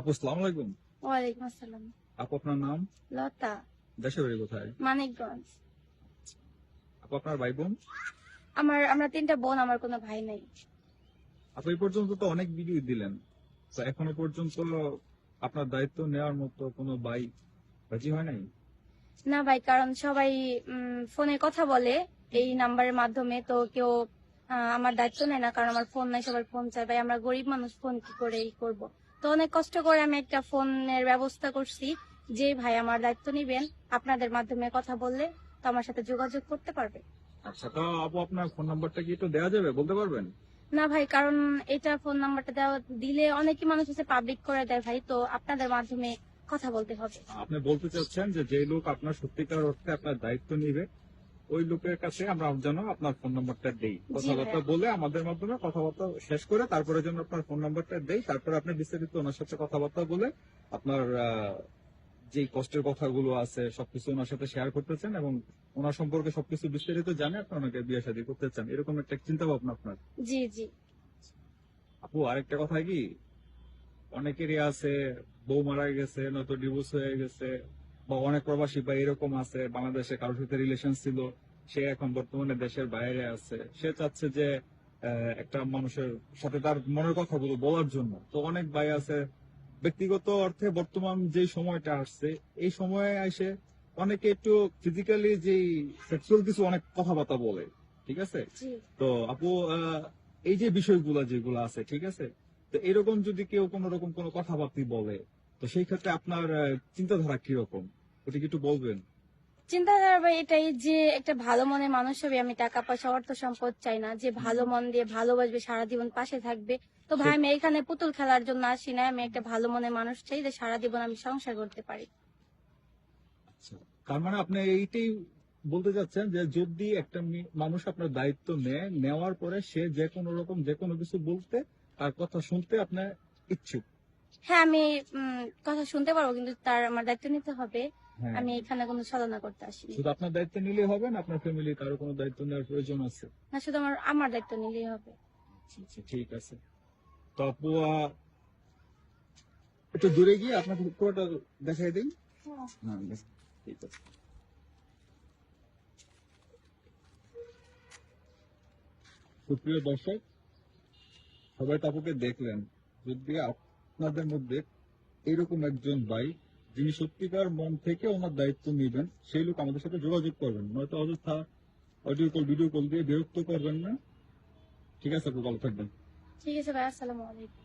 আপু আসসালামু আলাইকুম। ওয়ালাইকুম আসসালাম। আপু আপনার নাম? লতা, দেশের বাড়ি কোথায়? মানিকগঞ্জ। আপু আপনার ভাই বোন? আমরা তিনটা বোন, আমার কোনো ভাই নাই। আপু এই পর্যন্ত তো অনেক ভিডিও দিলেন, তো এখনো পর্যন্ত আপনার দায়িত্ব নেওয়ার মতো কোনো ভাই রাজি হয় নাই? না ভাই, কারণ সবাই ফোনে কথা বলে এই নাম্বারের মাধ্যমে, তো কেউ আমার দায়িত্ব নেয় না, কারণ আমার ফোন নাই, সবার ফোন চাই। ভাই আমরা গরিব মানুষ, ফোন কি করে করব। তো অনেক কষ্ট করে আমি একটা ফোনের ব্যবস্থা করছি, যে ভাই আমার দায়িত্ব নিবেন, আপনাদের মাধ্যমে কথা বললে তো আমার সাথে যোগাযোগ করতে পারবে। আচ্ছা, তো আপু আপনার ফোন নাম্বারটা কি একটু দেওয়া যাবে, বলতে পারবেন? না ভাই, কারণ এটা ফোন নাম্বারটা দেওয়া দিলে অনেকই মানুষ হচ্ছে পাবলিক করে দেয় ভাই, তো আপনাদের মাধ্যমে কথা বলতে হবে। আপনি বলতে চাচ্ছেন যে যে লোক আপনার সত্যিকার অর্থে আপনার দায়িত্ব নিবে, ওই লোকের কাছে আমরা যেন আপনার ফোন নাম্বারটা দেই, জি কথাবার্তা ভাইয়া। বলে আমাদের মাধ্যমে কথাবার্তা শেষ করে তারপরে যেন আপনার ফোন নাম্বারটা দেই, তারপরে আপনি বিস্তারিত ওনার সাথে কথাবার্তা বলে আপনার যে কষ্টের কথাগুলো আছে সবকিছু ওনার সাথে শেয়ার করতে চান এবং ওনার সম্পর্কে সবকিছু বিস্তারিত জানে আপনি ওনাকে বিয়ে শাদী করতে চান, এরকম একটা চিন্তা ভাবনা আপনার। জি জি। আপু আরেকটা কথা কি, অনেকেরই আছে বউ মারা গেছে, নয়তো ডিভোর্স হয়ে গেছে, বা অনেক প্রবাসী বা এরকম আছে বাংলাদেশে কারোর সাথে রিলেশন ছিল, সে এখন বর্তমানে দেশের বাইরে আছে, সে চাচ্ছে যে একটা মানুষের সাথে তার মনের কথাগুলো বলার জন্য। তো অনেক ভাই আছে ব্যক্তিগত অর্থে বর্তমান যে সময়টা আসছে এই সময়ে এসে অনেকে একটু ফিজিক্যালি যে সেক্সুয়াল কিছু অনেক কথাবার্তা বলে, ঠিক আছে? জি তো আপু এই যে বিষয়গুলো যেগুলো আছে, ঠিক আছে, তো এরকম যদি কেউ কোন রকম কোনো কথাবার্তা বলে, তো সেই ক্ষেত্রে আপনার চিন্তাধারা কিরকম, ওটা কি একটু বলবেন? চিন্তাধারা ভাই এটাই যে একটা ভালো মনের মানুষ হবে। আমি টাকা পয়সা অর্থ সম্পদ চাই না, যে ভালো মন দিয়ে ভালোবাসবে, সারা জীবন পাশে থাকবে। তো ভাই আমি এখানে পুতুল খেলার জন্য আসি না, আমি একটা ভালো মনের মানুষ চাই, যে সারা জীবন আমি সংসার করতে পারি। আচ্ছা, তার মানে আপনি এইটাই বলতে চাচ্ছেন যে যদি একটা মানুষ আপনার দায়িত্ব নেয়, নেওয়ার পরে সে যে কোনো রকম যে কোনো কিছু বলতে, তার কথা শুনতে আপনার ইচ্ছুক? হ্যাঁ, আমি কথা শুনতে পারবো, কিন্তু তার আমার দায়িত্ব নিতে হবে। হ্যাঁ, আমি এখানে কোনো ছলনা করতে আসিনি। শুধু আপনার দায়িত্ব নিলেই হবে না, আপনার ফ্যামিলি কারো কোনো দায়িত্ব নেওয়ার প্রয়োজন আছে? না, শুধু আমার আমার দায়িত্ব নিলেই হবে। আচ্ছা, আচ্ছা, ঠিক আছে। তো আপু একটু দূরে গিয়ে আপনাকে পুরোটা দেখাই দিই। হ্যাঁ, বেশ, ঠিক আছে। সুপ্রিয় দর্শক, সবাই তো আপুকে দেখলেন। যদি আপনাদের মধ্যে এরকম একজন ভাই যিনি সত্যিকার মন থেকে ওনার দায়িত্ব নেবেন, সেই লোক আমাদের সাথে যোগাযোগ করবেন, নয়তো অযথা অডিও কল ভিডিও কল দিয়ে বিরক্ত করবেন না। ঠিক আছে আপু, ভালো থাকবেন। ঠিক আছে ভাই, আসসালামু আলাইকুম।